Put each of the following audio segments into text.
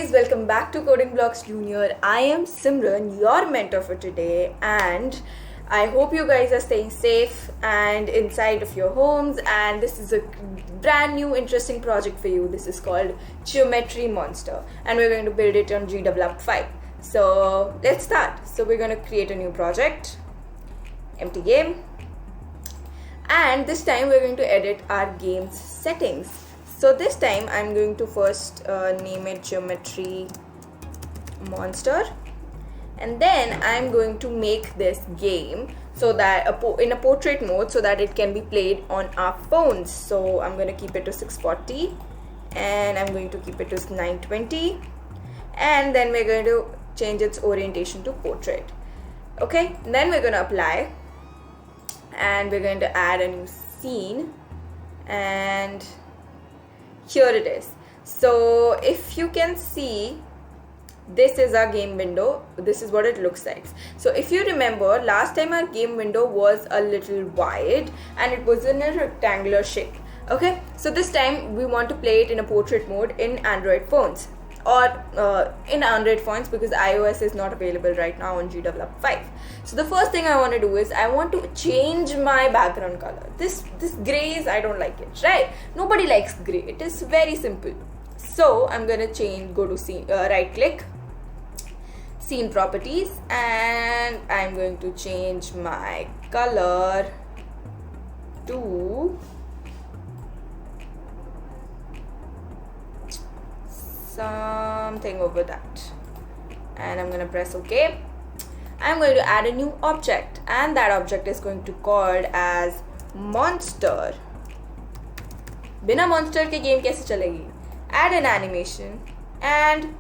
guys, welcome back to Coding Blocks Junior. I am Simran, your mentor for today, and I hope you guys are staying safe and inside of your homes. And this is a brand new interesting project for you. This is called Geometry Monster, and we're going to build it on GDevelop 5. So let's start. So we're going to create a new project, empty game, and this time we're going to edit our game's settings. So this time I'm going to first name it Geometry Monster, and then I'm going to make this game so that in a portrait mode so that it can be played on our phones. So I'm going to keep it to 640 and I'm going to keep it to 920, and then we're going to change its orientation to portrait. Okay, and then we're going to apply, and we're going to add a new scene, and here it is. So if you can see, this is our game window. This is what it looks like. So if you remember, last time our game window was a little wide and it was in a rectangular shape. Okay, so this time we want to play it in a portrait mode in Android phones, or in Android phones, because iOS is not available right now on GDevelop 5. So the first thing I want to do is I want to change my background color. This gray is, I don't like it, right? Nobody likes gray. It is very simple. So I'm going to go to scene, right click, scene properties, and I'm going to change my color to something over that, and I'm going to press OK. I'm going to add a new object, and that object is going to be called as monster. बिना monster के game कैसे चलेगी? Add an animation, and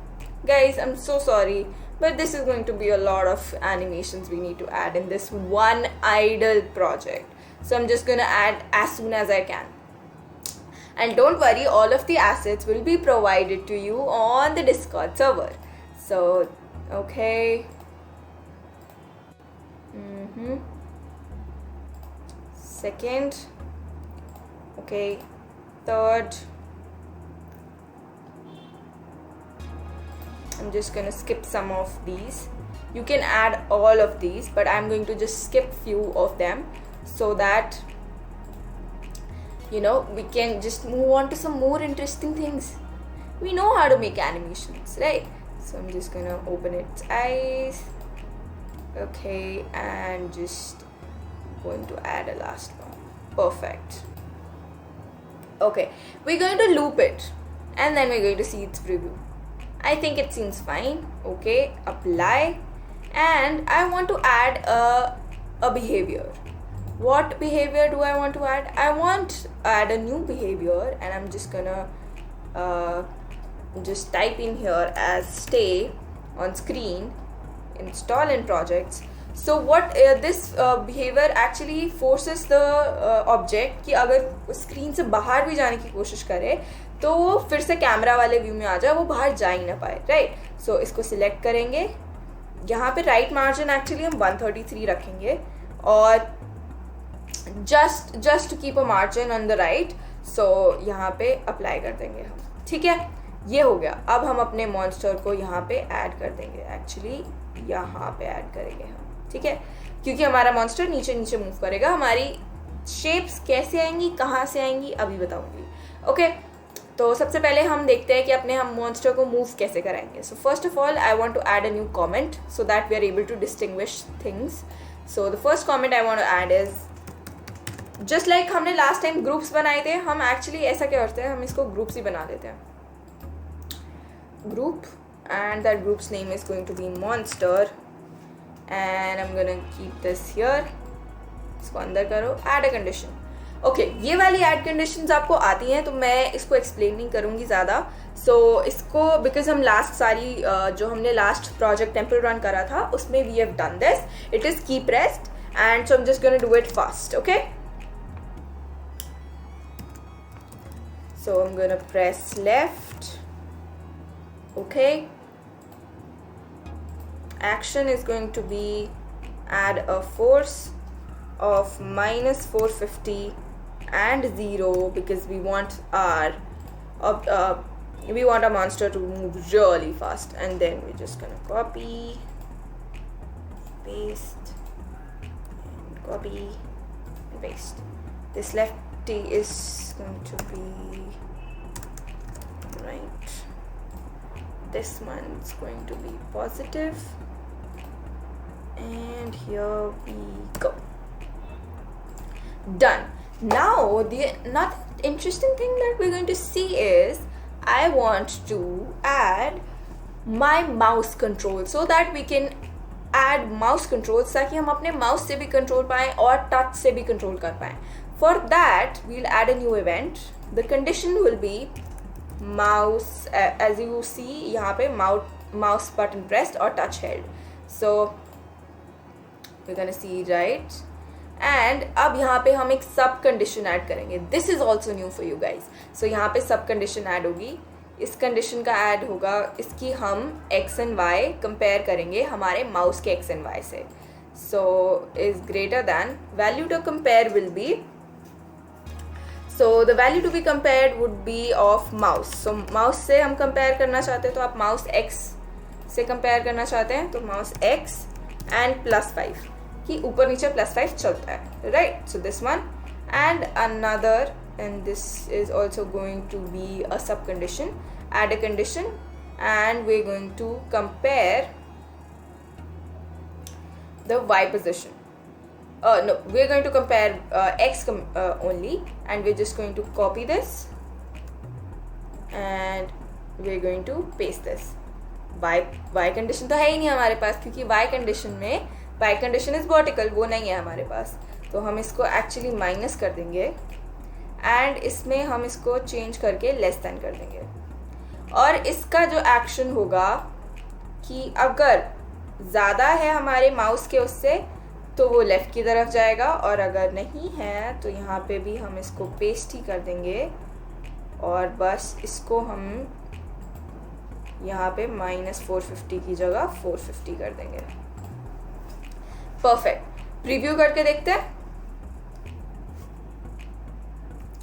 guys, I'm so sorry, but this is going to be a lot of animations we need to add in this one idle project. So I'm just going to add as soon as I can. And don't worry, all of the assets will be provided to you on the Discord server. So, okay. Second. Okay. Third. I'm just gonna skip some of these. You can add all of these, but I'm going to just skip few of them so that we can just move on to some more interesting things. We know how to make animations, right? So I'm just gonna open its eyes. Okay, and just going to add a last one. Perfect. Okay, we're going to loop it, and then we're going to see its preview. I think it seems fine. Okay, apply, and I want to add a behavior. What behavior do I want to add? I want to add a new behavior, and I'm just gonna just type in here as stay on screen, install in projects. So what this behavior actually forces the object कि अगर screen से बाहर भी जाने की कोशिश करे तो वो फिर से कैमरा वाले व्यू में आ जाए, वो बाहर जा ही ना पाए, राइट? सो इसको सिलेक्ट करेंगे. यहाँ पे राइट मार्जिन एक्चुअली हम 133 रखेंगे, और just to keep a margin on the right. So यहाँ पे अप्लाई कर देंगे हम. ठीक है, ये हो गया. अब हम अपने मॉन्स्टर को यहाँ पे ऐड कर देंगे. एक्चुअली यहाँ पे ऐड करेंगे हम. ठीक है, क्योंकि हमारा मॉन्स्टर नीचे नीचे मूव करेगा. हमारी शेप्स कैसे आएंगी, कहाँ से आएंगी, अभी बताऊंगी. ओके, तो सबसे पहले हम देखते हैं कि अपने हम मॉन्स्टर को मूव कैसे कराएंगे. So first of all I want to add a new comment so that we are able to distinguish things. So the first comment I want to add is just like हमने last time groups बनाए थे, हम actually ऐसा क्या करते हैं, हम इसको ग्रुप्स ही बना देते हैं. Group, and that group's name is going to be monster, and I'm gonna keep this here. इसको अंदर करो, add a condition. ओके, ये वाली ऐड कंडीशंस आपको आती हैं, तो मैं इसको एक्सप्लेन नहीं करूँगी ज़्यादा. सो इसको बिकॉज हम लास्ट सारी जो हमने लास्ट प्रोजेक्ट टेम्पल रन करा था उसमें we have done this. It is keep rest, and so I am just gonna do it fast. Okay, so I'm gonna press left. Okay, action is going to be add a force of -450 and 0 because we want our we want our monster to move really fast, and then we're just gonna copy, paste, and copy and paste. This lefty is going to be right, this one's going to be positive, and here we go. Done. Now the another interesting thing that we're going to see is I want to add my mouse control so that we can add mouse controls ताकि हम अपने mouse से भी control पाएं और touch से भी control कर पाएं. For that we'll add a new event. The condition will be mouse, as you see यहाँ पे mouse button pressed or touch held. So we're gonna see right. And अब यहाँ पे हम एक सब कंडीशन ऐड करेंगे. This is also new for you guys. So यहाँ पे सब कंडीशन ऐड होगी. इस कंडीशन का ऐड होगा, इसकी हम एक्स एंड वाई कंपेयर करेंगे हमारे माउस के एक्स एंड वाई से. So is greater than value to compare will be, so the value to be compared would be of mouse. सो माउस से हम कंपेयर करना चाहते हैं तो आप माउस एक्स से कंपेयर करना चाहते हैं तो माउस एक्स एंड +5 कि ऊपर नीचे +5 चलता है, right. So this one and another, and this is also going to be a sub condition. Add a condition and we are going to compare the y position. No, we are going to compare x only, and we're just going to copy this and we're going to paste this. y condition तो है ही नहीं हमारे पास, क्योंकि y condition में y condition is vertical, वो नहीं है हमारे पास. तो हम इसको एक्चुअली माइनस कर देंगे एंड इसमें हम इसको चेंज करके लेस देन कर देंगे. और इसका जो एक्शन होगा कि अगर ज़्यादा है हमारे माउस के उससे तो वो लेफ़्ट की तरफ जाएगा, और अगर नहीं है तो यहाँ पे भी हम इसको पेस्ट ही कर देंगे और बस इसको हम यहाँ पे -450 की जगह 450 कर देंगे. परफेक्ट. प्रीव्यू करके देखते हैं.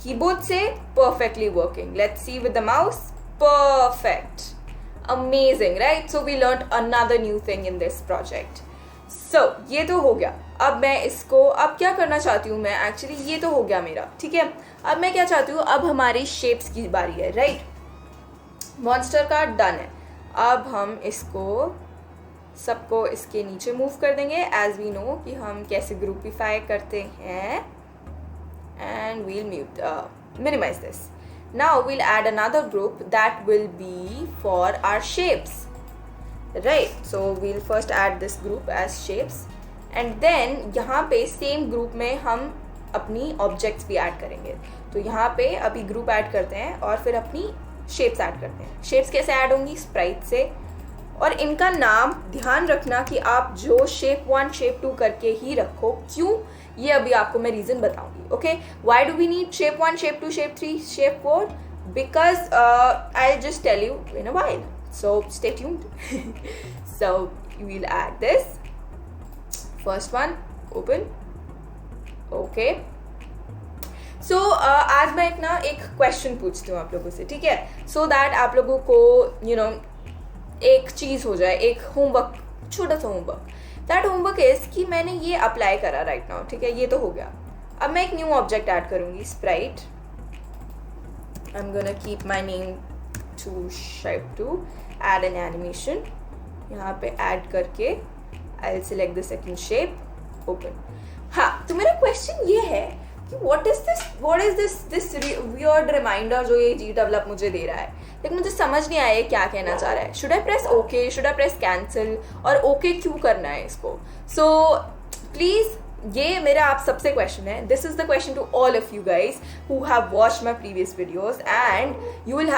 कीबोर्ड से perfectly working. Let's see with the mouse. Perfect. Amazing, right? So we learned another new thing in this project. So ये तो हो गया. अब मैं इसको अब क्या करना चाहती हूँ मैं, एक्चुअली ये तो हो गया मेरा, ठीक है. अब मैं क्या चाहती हूँ, अब हमारी शेप्स की बारी है, राइट. मॉन्स्टर का डन है. अब हम इसको सबको इसके नीचे मूव कर देंगे, एज वी नो कि हम कैसे ग्रुपिफाई करते हैं. And we'll minimize this. Now we'll add another group that will be for our shapes, right. So we'll first add this group as shapes, and then यहाँ पे same group में हम अपनी ऑब्जेक्ट्स भी ऐड करेंगे. तो यहाँ पे अभी ग्रुप ऐड करते हैं और फिर अपनी शेप्स ऐड करते हैं. शेप्स कैसे ऐड होंगी, स्प्राइट से. और इनका नाम ध्यान रखना कि आप जो शेप 1 शेप 2 करके ही रखो. क्यों, ये अभी आपको मैं रीज़न बताऊंगी. Okay, why do we need shape 1 shape 2 shape 3 shape 4? Because I will just tell you in a while, so stay tuned. So we will add this first one, open. Okay, so आज मैं एक question पूछती हूँ आप लोगों से, ठीक है, सो दैट आप लोगों को एक चीज़ हो जाए, एक होमवर्क, छोटा सा होमवर्क. दैट होमवर्क इज कि मैंने ये अप्लाई करा राइट नाउ, ठीक है, ये तो हो गया. अब मैं एक न्यू ऑब्जेक्ट ऐड करूँगी, sprite. I am gonna keep my name to shape 2, add an animation. यहाँ पे ऐड करके I will select the second shape, open. हाँ, तो मेरा क्वेश्चन ये है कि what is this weird reminder जो ये GDevelop मुझे दे रहा है. लेकिन मुझे समझ नहीं आया क्या कहना चाह रहा है. should I press OK, should I press cancel, और OK क्यों करना है इसको. so please, ये मेरा आप सबसे क्वेश्चन है. this is the question to all of you guys who have watched my previous videos, and you will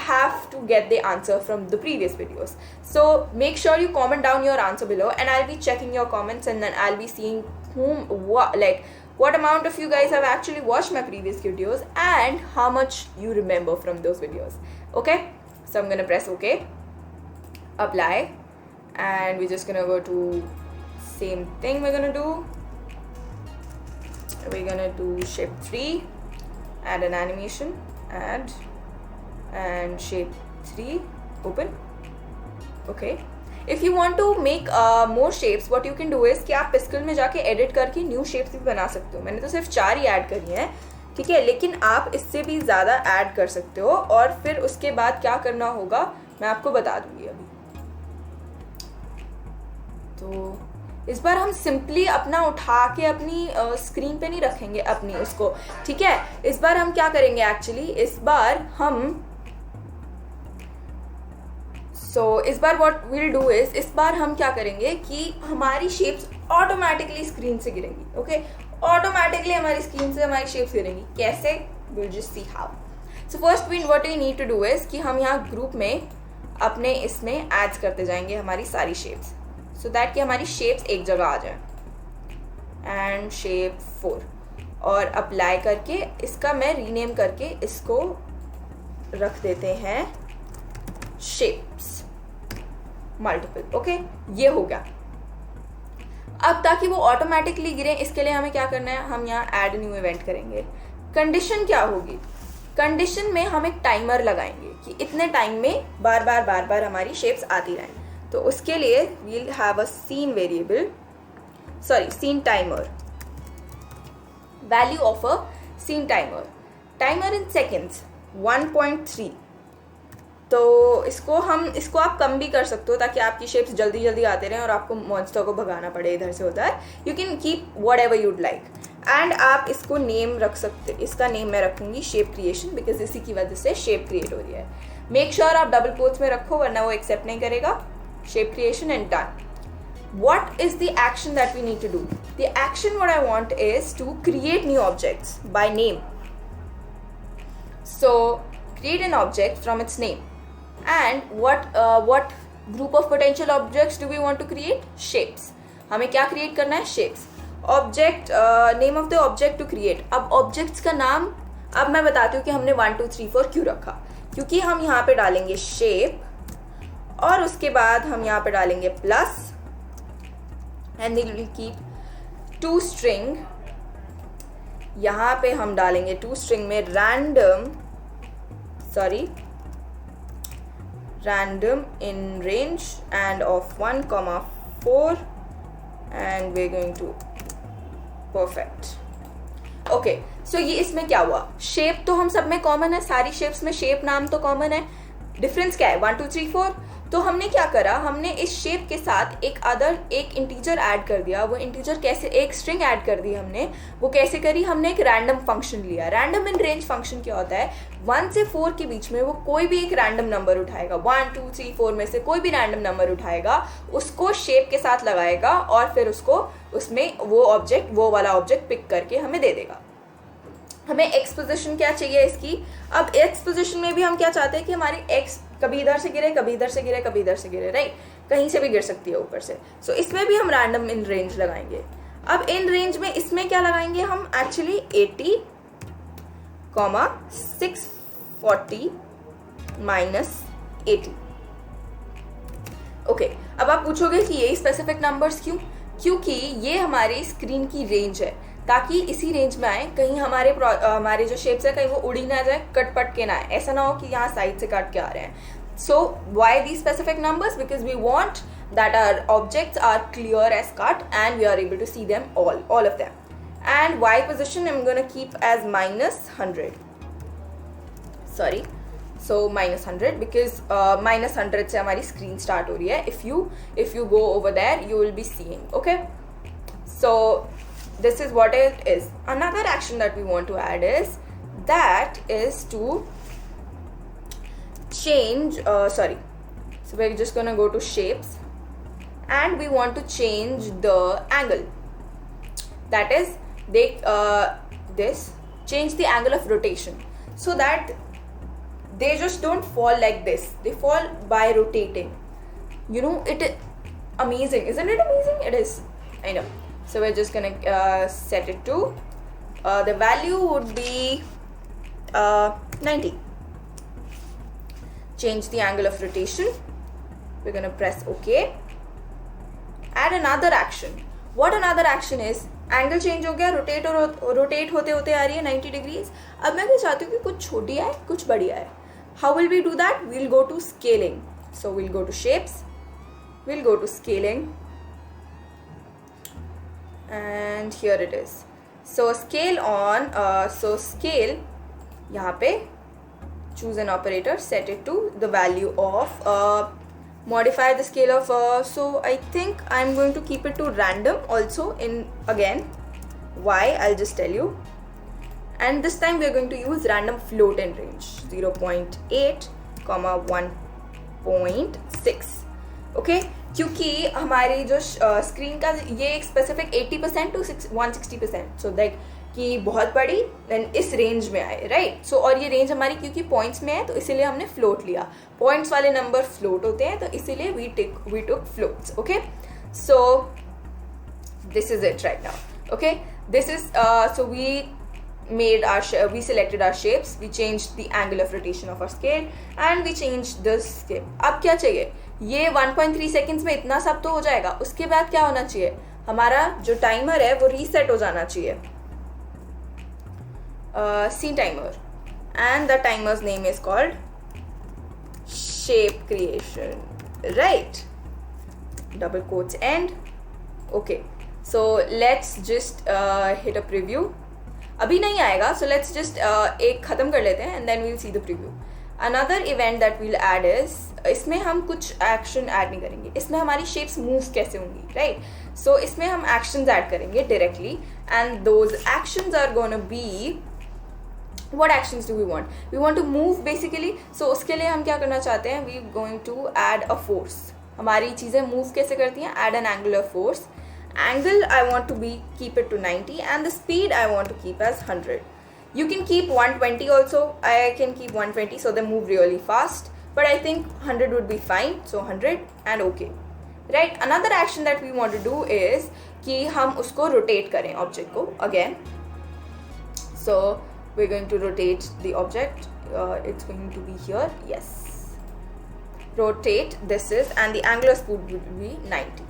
have to get the answer from the previous videos. So make sure you comment down your answer below, and I'll be checking your comments, and then I'll be seeing what amount of you guys have actually watched my previous videos and how much you remember from those videos. Okay, so I'm gonna press OK, apply, and we're just gonna go to same thing. We're gonna do shape 3, add an animation, and and shape 3, open. Okay, if you want to make more shapes, what you can do is कि आप पिस्कल में जाके edit करके new shapes भी बना सकते हो. मैंने तो सिर्फ 4 ही ऐड करी हैं, ठीक है, लेकिन आप इससे भी ज़्यादा ऐड कर सकते हो. और फिर उसके बाद क्या करना होगा मैं आपको बता दूंगी अभी. तो इस बार हम सिंपली अपना उठा के अपनी स्क्रीन पे नहीं रखेंगे अपनी उसको, ठीक है. इस बार हम क्या करेंगे एक्चुअली, इस बार व्हाट विल डू इज, इस बार हम क्या करेंगे कि हमारी शेप्स ऑटोमेटिकली स्क्रीन से गिरेंगी. ओके, ऑटोमेटिकली हमारी स्क्रीन से हमारी शेप्स गिरेंगी. कैसे? Will just see how. So first what we need to do is कि हम यहाँ ग्रुप में अपने इसमें एड्स करते जाएंगे हमारी सारी शेप्स, सो दैट कि हमारी शेप्स एक जगह आ जाए. एंड शेप 4 और अप्लाई करके इसका मैं रीनेम करके इसको रख देते हैं शेप्स मल्टीपल. ओके, ये हो गया. अब ताकि वो ऑटोमेटिकली गिरे, इसके लिए हमें क्या करना है, हम यहाँ ऐड न्यू इवेंट करेंगे. कंडीशन क्या होगी, कंडीशन में हम एक टाइमर लगाएंगे कि इतने टाइम में बार बार हमारी शेप्स आती रहें. तो उसके लिए we'll have a scene variable, sorry, scene timer, value of a scene timer in seconds 1.3. तो इसको आप कम भी कर सकते हो ताकि आपकी शेप्स जल्दी जल्दी आते रहें और आपको मॉन्स्टर को भगाना पड़े इधर से उधर. You can keep what ever you'd like. And आप इसको नेम रख सकते, इसका नेम मैं रखूंगी शेप क्रिएशन, बिकॉज इसी की वजह से शेप क्रिएट हो रही है. मेक श्योर आप डबल कोट्स में रखो वरना वो एक्सेप्ट नहीं करेगा. Shape creation and done. What is the action that we need to do? The action what I want is to create new objects by name. So create an object from its name. And what group of potential objects do we want to create? Shapes. हमें क्या create करना है? Shapes. Object, name of the object to create. अब objects का नाम अब मैं बताती हूँ कि हमने 1 2 3 4 क्यों रखा. क्योंकि हम यहाँ पे डालेंगे shape और उसके बाद हम यहाँ पे डालेंगे plus and will keep 2 string. यहाँ पे हम डालेंगे 2 स्ट्रिंग में random in range and of 1,4 and we're going to perfect. Okay, so ये इसमें क्या हुआ, शेप तो हम सब में कॉमन है, सारी शेप्स में शेप नाम तो कॉमन है. डिफरेंस क्या है, 1 2 3 4. तो हमने क्या करा, हमने इस शेप के साथ एक इंटीजर ऐड कर दिया. वो इंटीजर कैसे, एक स्ट्रिंग ऐड कर दी हमने. वो कैसे करी, हमने एक रैंडम फंक्शन लिया. रैंडम इन रेंज फंक्शन क्या होता है, 1 से 4 के बीच में वो कोई भी एक रैंडम नंबर उठाएगा. 1 2 3 4 में से कोई भी रैंडम नंबर उठाएगा, उसको शेप के साथ लगाएगा और फिर उसको उसमें वो वाला ऑब्जेक्ट पिक करके हमें दे देगा. हमें एक्स पोजिशन क्या चाहिए इसकी. अब एक्स पोजिशन में भी हम क्या चाहते हैं कि हमारी एक्स कभी इधर से गिरे, कभी इधर से गिरे, कभी इधर से गिरे, राइट, कहीं से भी गिर सकती है ऊपर से. सो इसमें भी हम रैंडम इन रेंज लगाएंगे. अब इन रेंज में इसमें क्या लगाएंगे हम एक्चुअली 80, 640 -80. ओके, अब आप पूछोगे कि ये स्पेसिफिक नंबर्स क्यों, क्योंकि ये हमारी स्क्रीन की रेंज है, ताकि इसी रेंज में आए. कहीं हमारे जो शेप्स है कहीं वो उड़ी ना जाए, कट पट के ना आए, ऐसा ना हो कि यहाँ साइड से कट के आ रहे हैं. So why the specific numbers, because we want that our objects are clear as cut and we are able to see them all of them. And Y position I am gonna keep as -100. Sorry, so -100 because -100 से हमारी screen start हो रही है. If you go over there you will be seeing. Okay, so this is what it is. Another action that we want to add is to change so we're just gonna go to shapes and we want to change the angle. That is change the angle of rotation so that they just don't fall like this, they fall by rotating. You know, it amazing, isn't it amazing? It is, I know. So we're just gonna set it to the value would be 90. Change the angle of rotation. We're gonna press OK. Add another action. What another action is? Angle change हो गया, rotate होते होते आ रही है 90 degrees. अब मैं क्या चाहती हूँ कि कुछ छोटी आए कुछ बड़ी आए. How will we do that? We'll go to scaling. So we'll go to shapes, we'll go to scaling, and here it is. So scale on, scale, यहाँ पे choose an operator, set it to the value of, modify the scale of, so I think I'm going to keep it to random also in again. Why? I'll just tell you. And this time we're going to use random float in range 0.8, 1.6. Okay, क्योंकि हमारी जो screen का ये एक specific 80% to 160%, so that कि बहुत बड़ी then इस रेंज में आए, राइट. सो और ये रेंज हमारी क्योंकि पॉइंट्स में है तो इसीलिए हमने फ्लोट लिया. पॉइंट्स वाले नंबर फ्लोट होते हैं तो इसीलिए we took floats. Okay, so this is it right now. Okay, this is so we selected our shapes, we changed the angle of rotation of our scale, and we changed the scale. अब क्या चाहिए? ये 1.3 seconds में इतना सब तो हो जाएगा. उसके बाद क्या होना चाहिए? हमारा जो टाइमर है वो रीसेट हो जाना चाहिए. scene timer, and the timer's name is called shape creation, right? Double quotes end. Okay, so let's just hit a preview. अभी नहीं आएगा, so let's just एक ख़त्म कर लेते हैं and then we'll see the preview. Another event that we'll add is, इसमें हम कुछ एक्शन ऐड नहीं करेंगे, इसमें हमारी शेप्स मूव कैसे होंगी, राइट. सो इसमें हम एक्शंस ऐड करेंगे directly, and those actions are gonna be, what actions do we want? We want to move basically. So उसके लिए हम क्या करना चाहते हैं? We going to add a force. हमारी चीज़ें move कैसे करती हैं? Add an angular force. Angle I want to keep it to 90, and the speed I want to keep as 100. You can keep 120 also. I can keep 120 so they move really fast. But I think 100 would be fine. So 100 and okay. Right. Another action that we want to do is कि हम उसको rotate करें object को again. So we're going to rotate the object. It's going to be here. Yes. Rotate. This is, and the angular speed would be 90.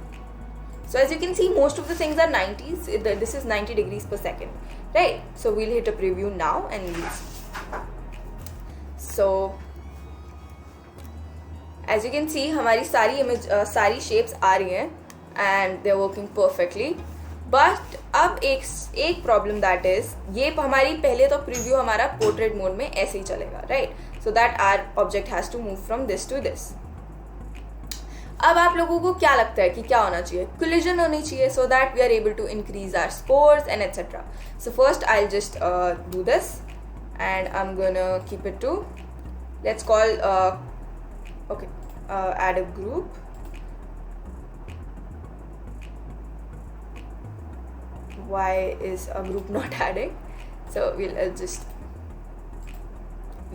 So as you can see, most of the things are 90s. This is 90 degrees per second, right? So we'll hit a preview now and we'll see. So as you can see, हमारी सारी image, सारी shapes आ रही हैं and they're working perfectly. But अब एक problem that is, ये हमारी पहले तो preview हमारा portrait mode में ऐसे ही चलेगा, right? So that our object has to move from this to this. अब आप लोगों को क्या लगता है कि क्या होना चाहिए? Collision होनी चाहिए so that we are able to increase our scores and etc. So first I'll just do this and I'm gonna keep it to, let's call okay, add a group. Why is a group not adding? So we'll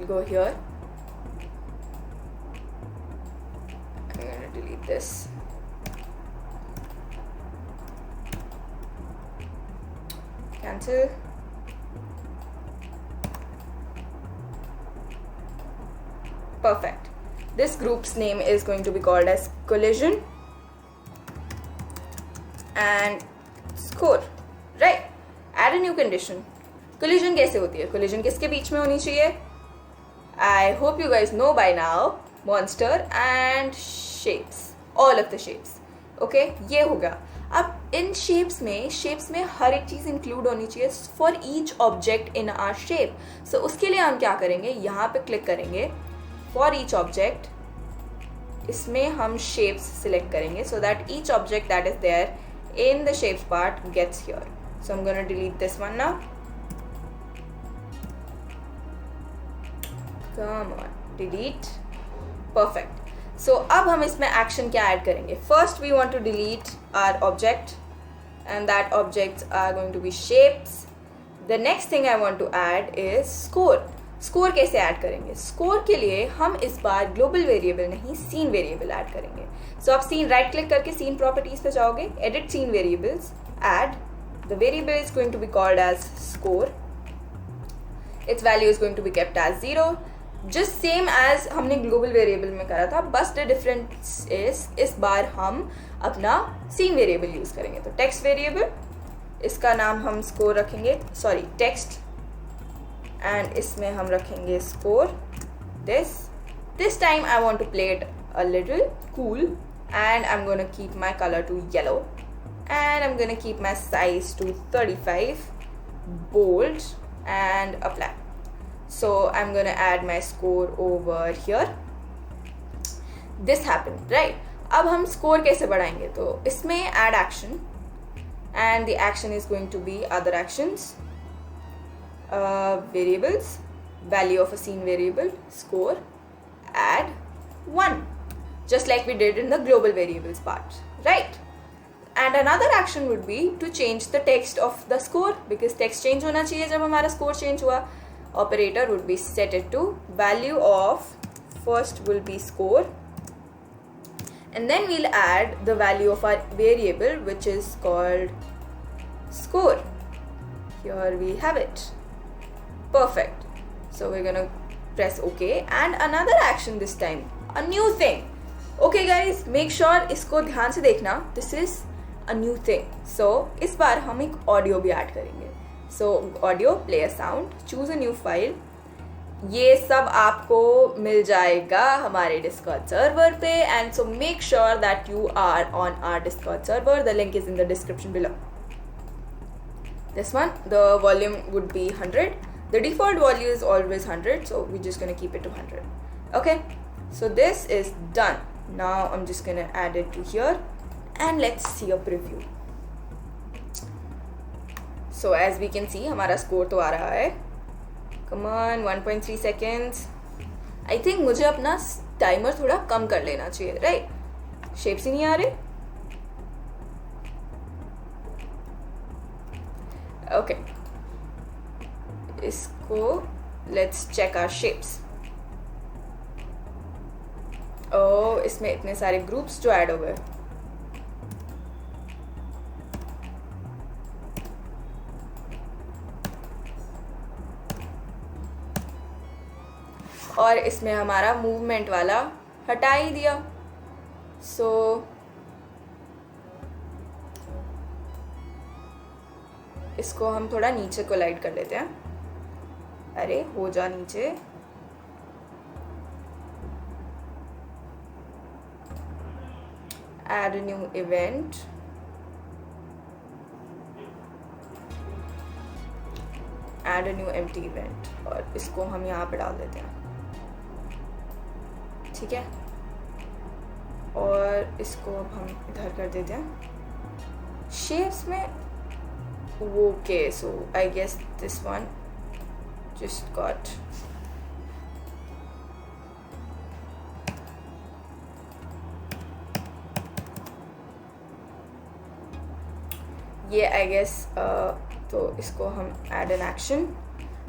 go here. I'm gonna delete this. Cancel. Perfect. This group's name is going to be called as collision and score. Right. Add a new condition. Collision कैसे होती है? Collision किसके बीच में होनी चाहिए? I hope you guys know by now. Monster and shapes. All of the shapes. Okay? ये होगा. अब इन shapes में हर एक चीज़ include होनी चाहिए for each object in our shape. So उसके लिए हम क्या करेंगे? यहाँ पे click करेंगे. For each object, इसमें हम shapes select करेंगे so that each object that is there in the shapes part gets here. So I'm gonna delete this one now. Come on, delete. Perfect. So अब हम इसमें action क्या add करेंगे? First we want to delete our object and that objects are going to be shapes. The next thing I want to add is score. Score कैसे add करेंगे? Score के लिए हम इस बार global variable नहीं scene variable add करेंगे. So आप scene right click करके scene properties पे जाओगे, edit scene variables, add. The variable is going to be called as score. Its value is going to be kept as 0. Just same as हमने global variable में करा था, बस the difference is इस बार हम अपना scene variable use करेंगे. तो text variable, इसका नाम हम score रखेंगे, sorry text, and इसमें हम रखेंगे score. this. This time I want to play it a little cool, and I'm gonna keep my color to yellow, and I'm gonna keep my size to 35, bold, and apply. So I'm gonna add my score over here. This happened, right? अब हम score कैसे बढ़ाएंगे? तो इसमें add action, and the action is going to be other actions, variables, value of a scene variable, score, add 1, just like we did in the global variables part, right? And another action would be to change the text of the score, because text change होना चाहिए जब हमारा score change हुआ. Operator would be set it to value of, first will be score, and then we'll add the value of our variable, which is called score. Here we have it. Perfect. So we're gonna press OK, and another action this time, a new thing. Okay guys, make sure इसको ध्यान से देखना. This is a new thing. So इस बार हम एक audio भी add करेंगे. So audio, play a sound, choose a new file. ये सब आपको मिल जाएगा हमारे Discord server पे, and so make sure that you are on our Discord server. The link is in the description below. This one, the volume would be 100. The default value is always 100, so we're just gonna keep it to 100. Okay, so this is done. Now I'm just gonna add it to here, and let's see a preview. So as we can see, हमारा score तो आ रहा है. Come on, 1.3 seconds. I think मुझे अपना timer थोड़ा कम कर लेना चाहिए, right? Shapes ही नहीं आ रहे. Okay. इसको let's check our shapes. Oh, इसमें इतने सारे groups जो add हो गए. और इसमें हमारा movement वाला हटा ही दिया. So इसको हम थोड़ा नीचे कोलाइड कर लेते हैं. अरे हो जा नीचे. Add a new event. Add a new empty event. और इसको हम यहाँ पे डाल देते हैं. ठीक है. और इसको अब हम इधर कर देते हैं. Shapes में okay, so I guess this one just got ये I guess तो इसको हम add an action,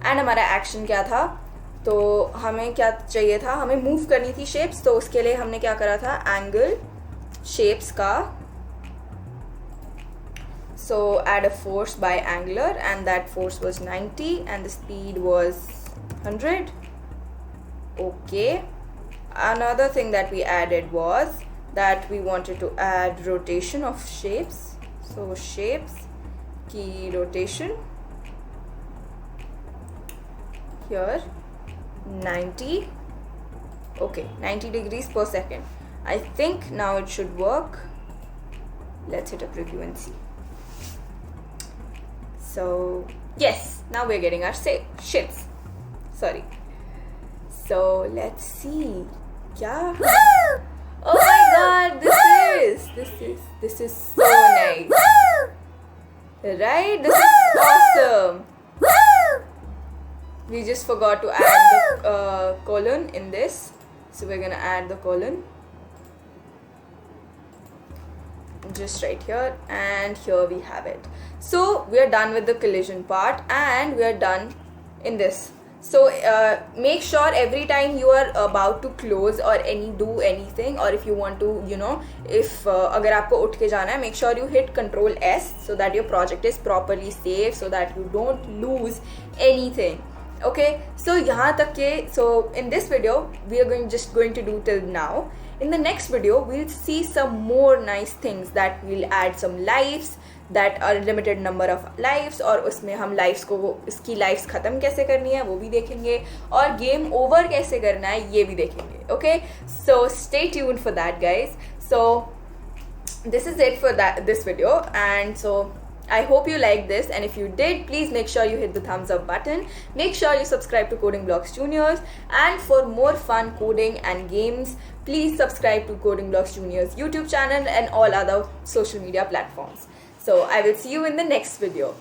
and हमारा action क्या था? तो हमें क्या चाहिए था? हमें move करनी थी shapes, तो उसके लिए हमने क्या करा था? Angle shapes का. So add a force by angler, and that force was 90, and the speed was 100. Okay. Another thing that we added was that we wanted to add rotation of shapes. So shapes key rotation here 90. Okay, 90 degrees per second. I think now it should work. Let's hit a preview and see. So yes, now we're getting our shapes. Sorry. So let's see. Yeah. Oh my god, this is so nice. Right? This is awesome. We just forgot to add the colon in this. So we're gonna add the colon. Just right here, and here we have it. So we are done with the collision part, and we are done in this. So make sure every time you are about to close or do anything, or if you want to, if अगर आपको उठ के जाना है, make sure you hit Control S so that your project is properly saved, so that you don't lose anything. Okay, so यहाँ तक के, so in this video we are just going to do till now, In the next video, we'll see some more nice things that we'll add some lives that are limited number of lives, और उसमें हम lives को इसकी lives ख़त्म कैसे करनी है वो भी देखेंगे, और game over कैसे करना है ये भी देखेंगे. Okay, so stay tuned for that, guys. So this is it for this video, and so I hope you liked this, and if you did, please make sure you hit the thumbs up button. Make sure you subscribe to Coding Blocks Juniors, and for more fun coding and games, please subscribe to Coding Blocks Juniors YouTube channel and all other social media platforms. So I will see you in the next video.